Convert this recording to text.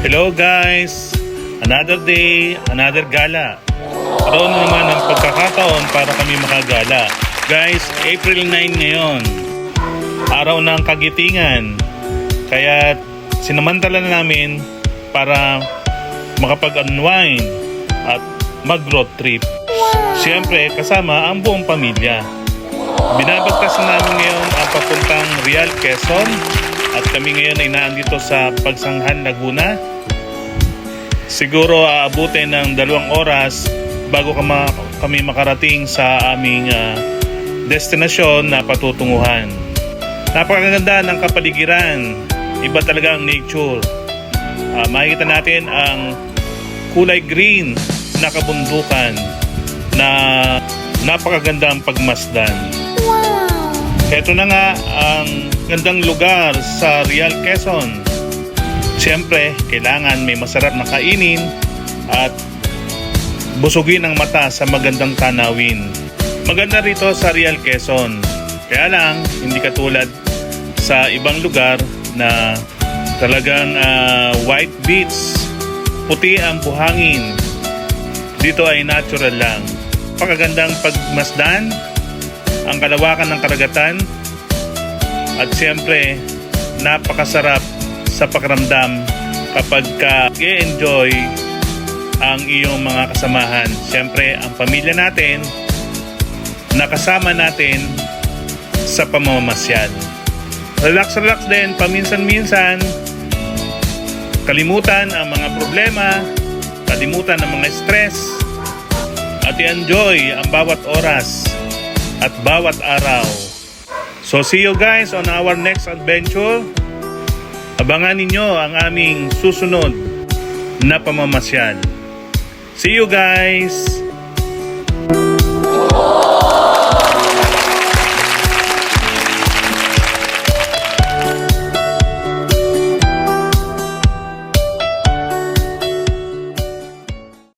Hello guys! Another day, another gala. Araw na naman ang pagkakataon para kami makagala. Guys, April 9 ngayon. Araw ng kagitingan. Kaya sinamantala na namin para makapag-unwind at mag-road trip. Siyempre, kasama ang buong pamilya. Binabagtas namin ngayon ang papuntang Real, Quezon. At kami ngayon ay naandito sa Pagsanghan, Laguna. Siguro aabutin ng 2 oras bago kami makarating sa aming destinasyon na patutunguhan. Napakaganda ng kapaligiran. Iba talaga ang nature. Makikita natin ang kulay green na kabundukan na napakaganda ang pagmasdan. Ito na nga ang gandang lugar sa Real, Quezon. Siyempre, kailangan may masarap na kainin at busugin ang mata sa magandang tanawin. Maganda rito sa Real, Quezon. Kaya lang, hindi katulad sa ibang lugar na talagang white beach, puti ang buhangin. Dito ay natural lang. Pagkagandang pagmasdan, ang kalawakan ng karagatan, at siyempre napakasarap sa pakiramdam kapag i-enjoy ang iyong mga kasamahan. Siyempre ang pamilya natin nakasama natin sa pamamasyal. Relax din paminsan-minsan, kalimutan ang mga problema, kalimutan ang mga stress, at i-enjoy ang bawat oras at bawat araw. So see you guys on our next adventure. Abangan ninyo ang aming susunod na pamamasyal. See you guys!